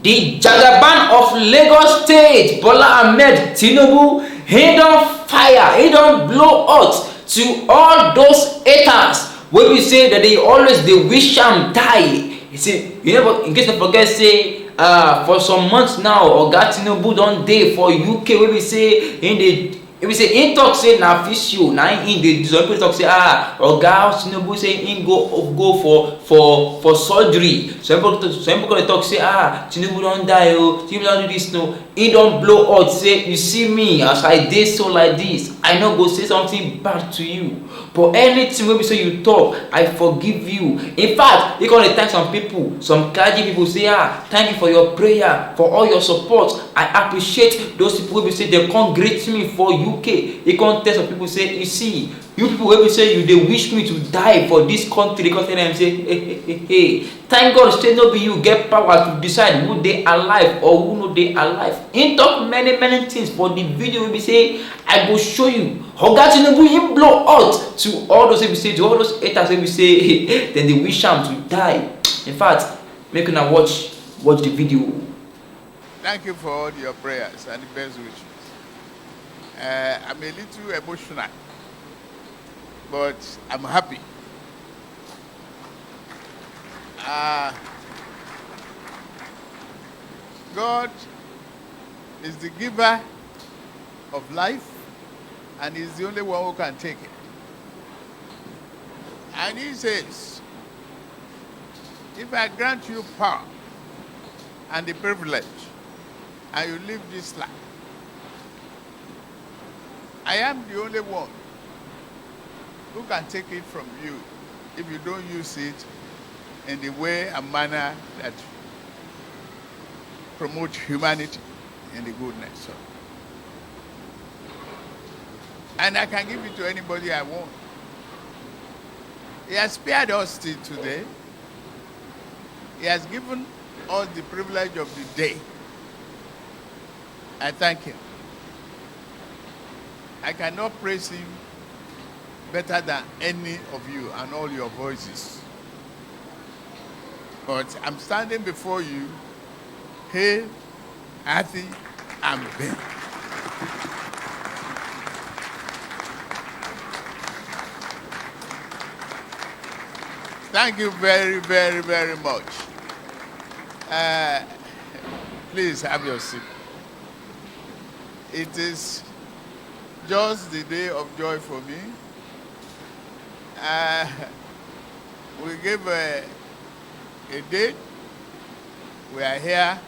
The Jagaban of Lagos State, Bola Ahmed Tinubu, he don't fire, he don't blow out to all those haters wey be say that they always dey wish am die. You see, you never, in case you forget, say for some months now, Oga Tinubu don dey for UK wey be say in dey. If we say in talk say na physio, na in dey some people talk say Oga Tinubu say in go for surgery. Some people dey talk say Tinubu don die o, Tinubu don do this no. He don blow out say you see me as I dey so like this, I no go say something bad to you. But anything wey be say you talk, I forgive you. In fact, he come dey thank some people, some clergy people say thank you for your prayer, for all your support. I appreciate those people wey be say dem come greet me for UK. He come tell some people say, you see, you people wey be say you dey wish me to die for this country, come tell them say hey, thank God say no be you get power to decide who dey alive or who no dey alive. He talk many things for the video wey be say I go show you. Oga Tinubu he blow out to all those wey be say, to all those haters wey be say then they wish am to die. In fact, make una watch the video. Thank you for all your prayers and the best wishes. I'm a little emotional, but I'm happy. God is the giver of life, and He's the only one who can take it. And He says, if I grant you power and the privilege, and you live this life, I am the only one who can take it from you if you don't use it in the way and manner that promotes humanity and the goodness. And I can give it to anybody I want. He has spared us till today. He has given us the privilege of the day. I thank Him. I cannot praise Him better than any of you and all your voices. But I'm standing before you, hale, healthy, and bent. Thank you very much. Please have your seat. It is just the day of joy for me. We gave a date. We are here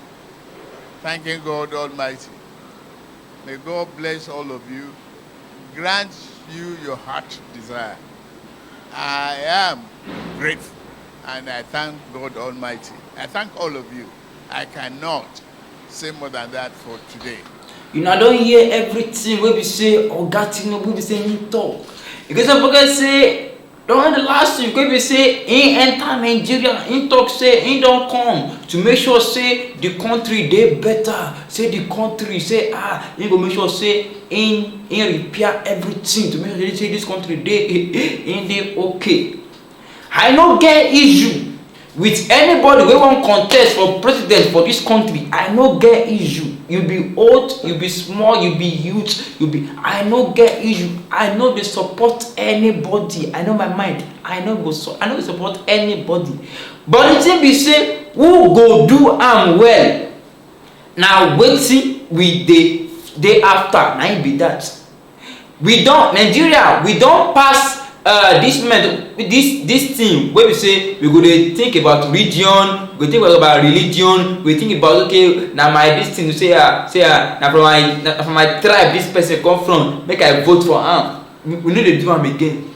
thanking God Almighty. May God bless all of you, grant you your heart desire. I am grateful, and I thank God Almighty. I thank all of you. I cannot say more than that for today. You know, I don't hear everything wey be say Oga Tinubu be say him talk. Because some people say during the last week wey be say he enter Nigeria, he talk say he don come to make sure say the country dey better. Say the country say he go make sure say he repair everything to make sure say this country dey okay. I no get issue with anybody wey wan contest for president for this country. I no get issue. You be old, you be small, you be youth, I no get issue. I no dey support anybody. I know my mind. I no go support anybody. But the thing be say, who go do am well? Na wetin we dey after. Na im be that. Nigeria, we don pass this thing wey we say we go dey think about religion, we go think about religion, we think about okay, na my this thing say na from my tribe this person come from, make I vote for am. We no dey do am again.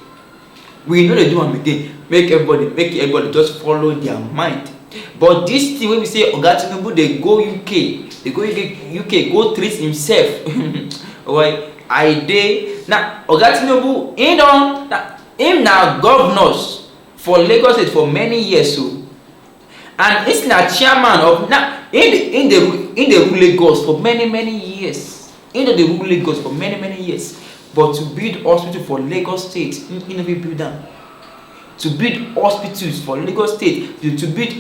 Make everybody just follow their mind. But this thing wey we say Oga Tinubu dey go UK go treat himself. Why I dey now Oga Tinubu him na governors for Lagos State for many years so, and he's na chairman of now in the rule Lagos for many years. He dey rule Lagos for many years. But to build hospital for Lagos State, he no fit build am. To build hospitals for Lagos State, to build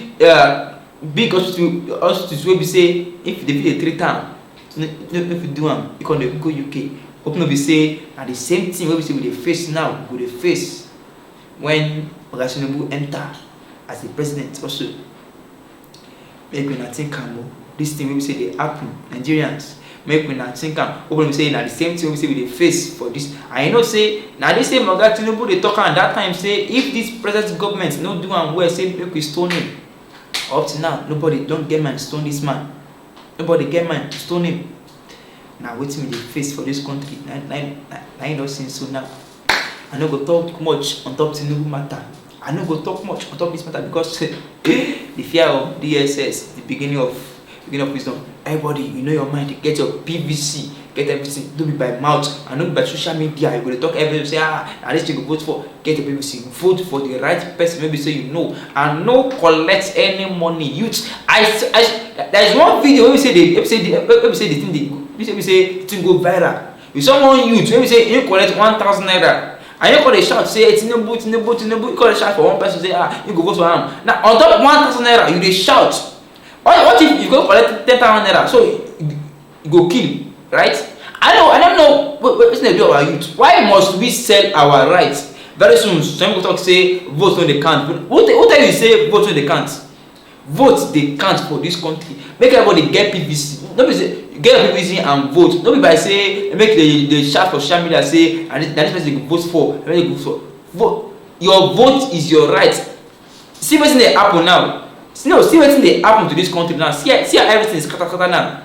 big hospitals wey be say if they fit dey treat am, if you do am, you come dey go UK. Hope no be say na the same thing wey be say we dey face now, we go dey face when Oga Tinubu enter as the president also. Make una think am o, this thing wey be say dey happen, Nigerians, make una think am. Hope no be say na the same thing wey be say we dey face for this. And you know say na this same Oga Tinubu dey talk am that time say if this present government no do am well, say make we stone him. Up to now, nobody don get mind to stone this man. Nobody get mind to stone him. Now wetin we dey face for this country, na you don see so now. I no go talk much on top Tinubu matter. I no go talk much on top this matter because the fear of DSS, the beginning of wisdom. Everybody, you know your mind, get your PVC, get everything. Don't be by mouth and not by social media. You go to talk everything, say now this thing you go vote for, get your PVC, vote for the right person. Maybe say you know, and no collect any money. Youth, there is one video where we say the thing go viral. If someone youth, maybe say you collect 1,000 naira. And you call a shout, say Tinubu, you call a shout for one person, say you go vote for him. Now on top of 1,000 naira, you dey shout. What if you go collect 10,000 naira? So you go kill, right? I don't know what's the do our youth. Why must we sell our rights? Very soon, some people talk say vote when they can't. What tell you say vote when they can't? Vote they can't for this country. Make everybody get PVC. Nobody say get PVC and vote. Nobody by say make the shout for social media say and this person they go vote for. Vote. Your vote is your right. See what's in the happen now. No, see what's in the happen to this country now. See how everything is scatter now.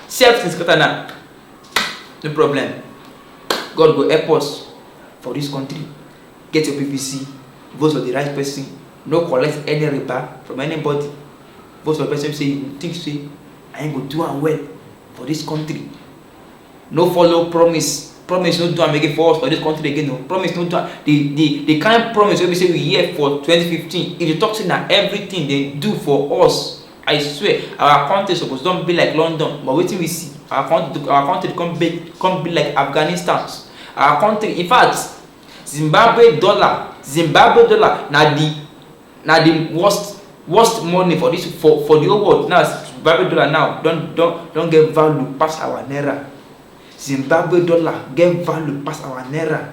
See everything is scatter now. No problem. God go help us for this country. Get your PVC. Vote for the right person. No collect any riba from anybody. Vote for the person say you think say I ain't go do am well for this country. No follow promise. Promise no do am again for us for this country again. No promise no do am. The kind promise wey we say we hear for 2015. If you talk say na everything they do for us, I swear our country suppose don't be like London. But wetin we see, our country come be like Afghanistan. Our country, in fact, Zimbabwe dollar na the worst money for this for the whole world. Now Zimbabwe dollar now don't get value past our naira. Zimbabwe dollar get value past our naira.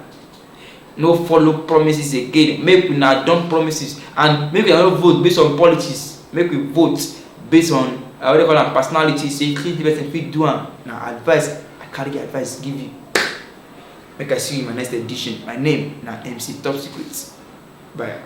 No follow promises again. Make we not done promises and make we not vote based on politics. Make we vote based on what they call them personality. Say the person fit do am. Now advice, I carry the advice give you. Make I see you in my next edition. My name na MC Top Secret. Bye.